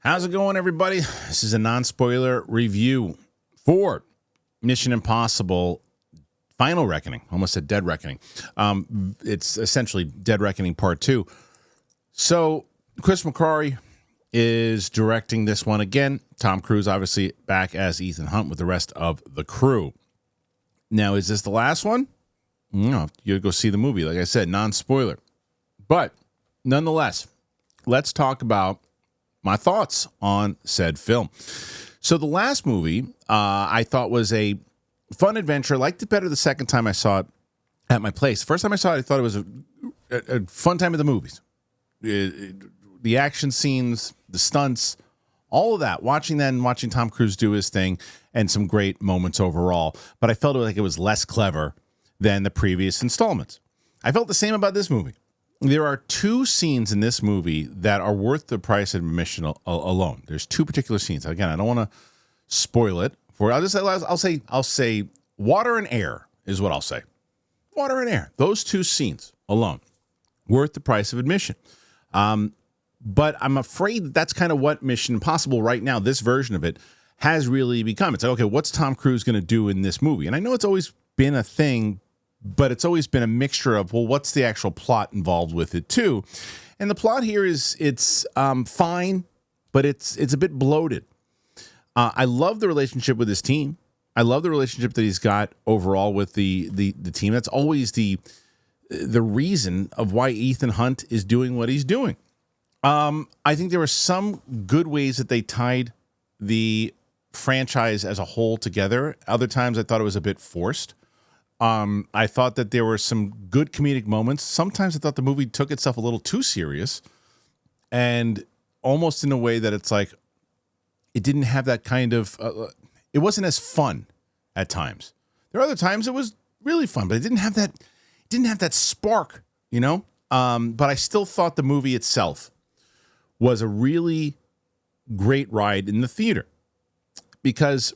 How's it going, everybody? This is a non-spoiler review for Mission Impossible Final Reckoning. Almost said Dead Reckoning. It's essentially Dead Reckoning Part 2. So Chris McQuarrie is directing this one again. Tom Cruise, obviously, back as Ethan Hunt with the rest of the crew. Now, is this the last one? No, you gotta go see the movie. Like I said, non-spoiler. But nonetheless, let's talk about my thoughts on said film. So the last movie I thought was a fun adventure. I liked it better the second time I saw it at my place. The first time I saw it, I thought it was a fun time at the movies. The action scenes, the stunts, all of that. Watching that and watching Tom Cruise do his thing and some great moments overall. But I felt like it was less clever than the previous installments. I felt the same about this movie. There are two scenes in this movie that are worth the price of admission alone. There's two particular scenes. Again, I don't want to spoil it for. I'll say water and air is what I'll say. Water and air. Those two scenes alone worth the price of admission. But I'm afraid that's kind of what Mission Impossible right now, this version of it, has really become. It's like, okay, what's Tom Cruise going to do in this movie? And I know it's always been a thing, but it's always been a mixture of, well, what's the actual plot involved with it too? And the plot here it's fine, but it's a bit bloated. I love the relationship with his team. I love the relationship that he's got overall with the team. That's always the reason of why Ethan Hunt is doing what he's doing. I think there were some good ways that they tied the franchise as a whole together. Other times I thought it was a bit forced. I thought that there were some good comedic moments. Sometimes I thought the movie took itself a little too serious and almost in a way that it's like it didn't have that kind of it wasn't as fun at times. There are other times it was really fun, but it didn't have that spark, you know? But I still thought the movie itself was a really great ride in the theater because,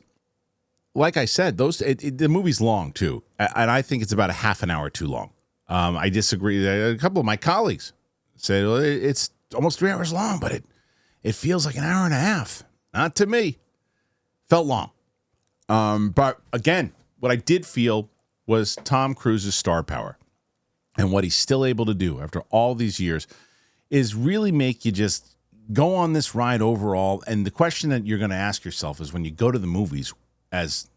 like I said, the movie's long too, and I think it's about a half an hour too long. I disagree. A couple of my colleagues said, well, it's almost 3 hours long, but it feels like an hour and a half. Not to me. Felt long. But again, what I did feel was Tom Cruise's star power and what he's still able to do after all these years is really make you just go on this ride overall. And the question that you're going to ask yourself is when you go to the movies, as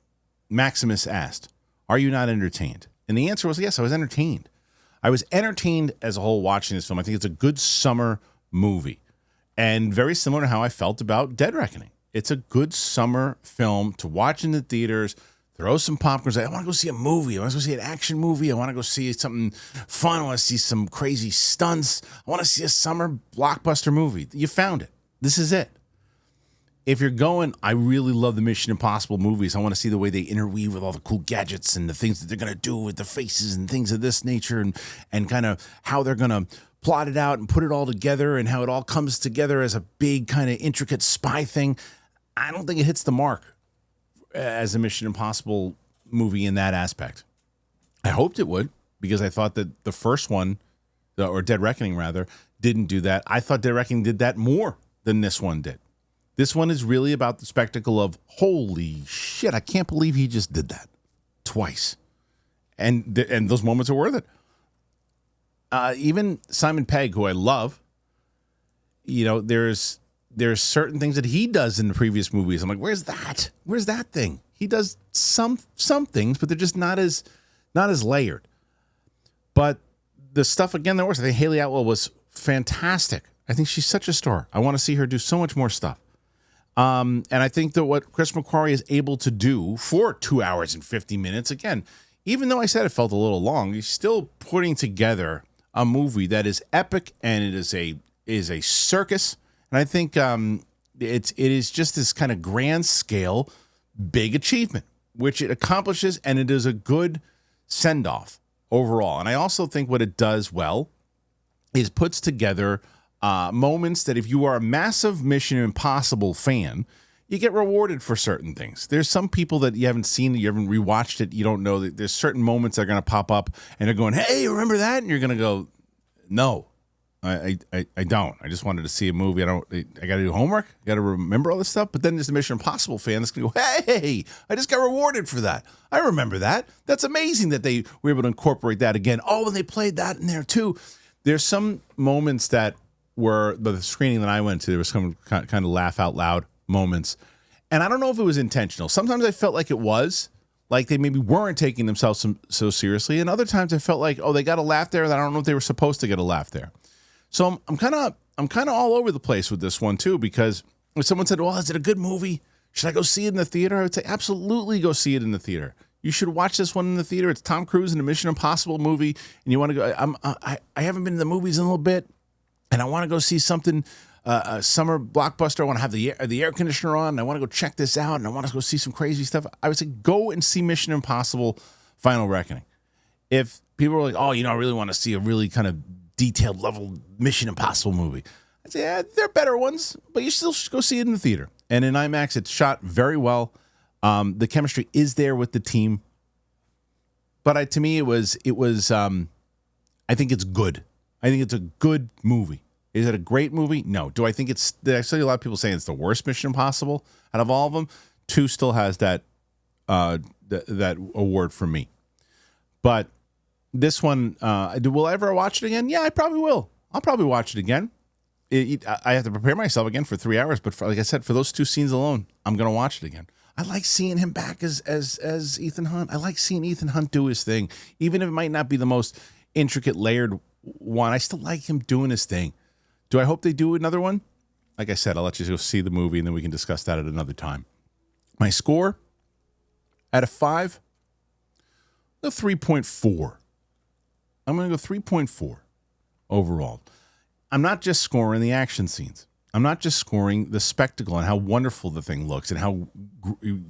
Maximus asked, are you not entertained? And the answer was yes, I was entertained. I was entertained as a whole watching this film. I think it's a good summer movie and very similar to how I felt about Dead Reckoning. It's a good summer film to watch in the theaters, throw some popcorn, say, I want to go see a movie. I want to go see an action movie. I want to go see something fun. I want to see some crazy stunts. I want to see a summer blockbuster movie. You found it. This is it. If you're going, I really love the Mission Impossible movies. I want to see the way they interweave with all the cool gadgets and the things that they're going to do with the faces and things of this nature and kind of how they're going to plot it out and put it all together and how it all comes together as a big kind of intricate spy thing. I don't think it hits the mark as a Mission Impossible movie in that aspect. I hoped it would because I thought that the first one, or Dead Reckoning rather, didn't do that. I thought Dead Reckoning did that more than this one did. This one is really about the spectacle of, holy shit, I can't believe he just did that twice. And those moments are worth it. Even Simon Pegg, who I love, you know, there's certain things that he does in the previous movies. I'm like, where's that? Where's that thing? He does some things, but they're just not as layered. But the stuff, again, that works. I think Haley Atwell was fantastic. I think she's such a star. I want to see her do so much more stuff. And I think that what Chris McQuarrie is able to do for 2 hours and 50 minutes, again, even though I said it felt a little long, he's still putting together a movie that is epic and it is a circus. And I think it is just this kind of grand scale, big achievement, which it accomplishes, and it is a good send-off overall. And I also think what it does well is puts together moments that if you are a massive Mission Impossible fan, you get rewarded for certain things. There's some people that you haven't seen, you haven't rewatched it, you don't know that there's certain moments that are going to pop up and they're going, hey, remember that? And you're going to go, no, I don't. I just wanted to see a movie. I got to do homework. I got to remember all this stuff. But then there's the Mission Impossible fan that's going to go, hey, I just got rewarded for that. I remember that. That's amazing that they were able to incorporate that again. Oh, and they played that in there too. There's some moments that were, the screening that I went to, there was some kind of laugh out loud moments. And I don't know if it was intentional. Sometimes I felt like it was. Like they maybe weren't taking themselves so seriously. And other times I felt like, oh, they got a laugh there that I don't know if they were supposed to get a laugh there. So I'm kind of all over the place with this one too, because if someone said, well, is it a good movie? Should I go see it in the theater? I would say, absolutely go see it in the theater. You should watch this one in the theater. It's Tom Cruise in a Mission Impossible movie. And you want to go, I haven't been to the movies in a little bit. And I want to go see something, a summer blockbuster. I want to have the air conditioner on. And I want to go check this out. And I want to go see some crazy stuff. I would say, go and see Mission Impossible Final Reckoning. If people are like, oh, I really want to see a really kind of detailed level Mission Impossible movie, I'd say, yeah, there are better ones, but you still should go see it in the theater. And in IMAX, it's shot very well. The chemistry is there with the team. But to me, it was. I think it's good. I think it's a good movie. Is it a great movie? No. Do I think it's? I see a lot of people saying it's the worst Mission Impossible out of all of them. 2 still has that that award for me. But this one, will I ever watch it again? Yeah, I probably will. I'll probably watch it again. I have to prepare myself again for 3 hours, but like I said, for those 2 scenes alone, I'm going to watch it again. I like seeing him back as Ethan Hunt. I like seeing Ethan Hunt do his thing, even if it might not be the most intricate, layered one. I still like him doing his thing. Do I hope they do another one? Like I said, I'll let you go see the movie, and then we can discuss that at another time. My score, out of 5, I'll go 3.4. I'm going to go 3.4 overall. I'm not just scoring the action scenes. I'm not just scoring the spectacle and how wonderful the thing looks and how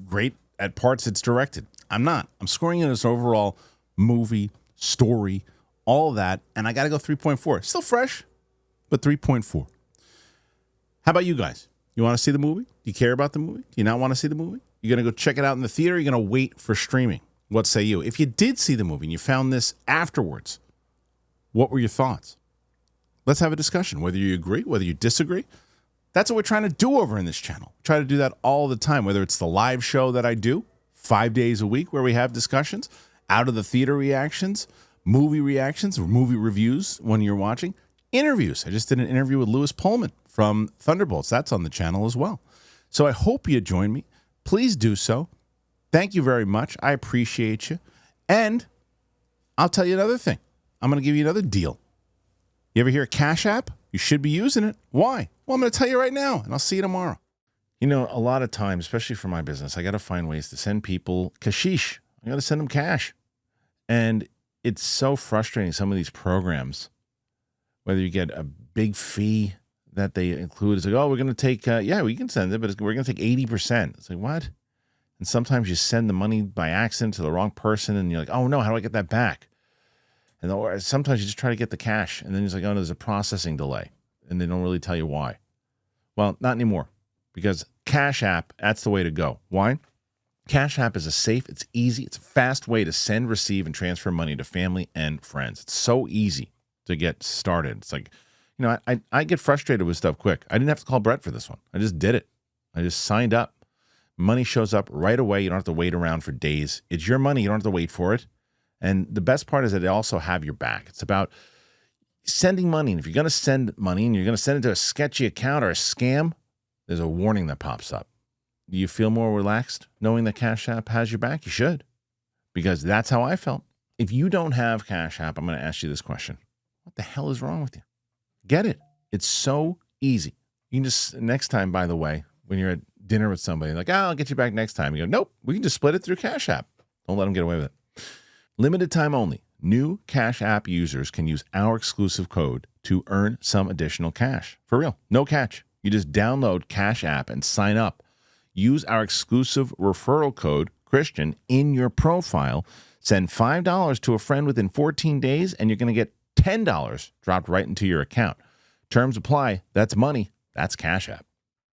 great at parts it's directed. I'm not. I'm scoring it as overall movie, story, all that, and I got to go 3.4. Still fresh, but 3.4. How about you guys? You want to see the movie? Do you care about the movie? Do you not want to see the movie? You're going to go check it out in the theater? You're going to wait for streaming? What say you? If you did see the movie and you found this afterwards, what were your thoughts? Let's have a discussion, whether you agree, whether you disagree. That's what we're trying to do over in this channel. Try to do that all the time, whether it's the live show that I do 5 days a week where we have discussions, out of the theater reactions, movie reactions, or movie reviews when you're watching, interviews. I just did an interview with Louis Pullman from Thunderbolts. That's on the channel as well. So I hope you join me. Please do so. Thank you very much. I appreciate you. And I'll tell you another thing. I'm going to give you another deal. You ever hear of Cash App? You should be using it. Why? Well, I'm going to tell you right now, and I'll see you tomorrow. A lot of times, especially for my business, I got to find ways to send people cashish. I got to send them cash. And it's so frustrating, some of these programs, whether you get a big fee that they include. It's like, oh, we're going to take, we can send it, but we're going to take 80%. It's like, what? And sometimes you send the money by accident to the wrong person, and you're like, oh, no, how do I get that back? And or sometimes you just try to get the cash, and then it's like, oh, no, there's a processing delay, and they don't really tell you why. Well, not anymore, because Cash App, that's the way to go. Why? Cash App is a safe, it's easy, it's a fast way to send, receive, and transfer money to family and friends. It's so easy to get started. It's like, I get frustrated with stuff quick. I didn't have to call Brett for this one. I just did it. I just signed up. Money shows up right away. You don't have to wait around for days. It's your money. You don't have to wait for it. And the best part is that they also have your back. It's about sending money. And if you're going to send money and you're going to send it to a sketchy account or a scam, there's a warning that pops up. Do you feel more relaxed knowing that Cash App has your back? You should, because that's how I felt. If you don't have Cash App, I'm going to ask you this question. What the hell is wrong with you? Get it. It's so easy. You can just, next time, by the way, when you're at dinner with somebody, like, I'll get you back next time. You go, nope, we can just split it through Cash App. Don't let them get away with it. Limited time only. New Cash App users can use our exclusive code to earn some additional cash. For real. No catch. You just download Cash App and sign up. Use our exclusive referral code, Kristian, in your profile. Send $5 to a friend within 14 days, and you're going to get $10 dropped right into your account. Terms apply. That's money. That's Cash App.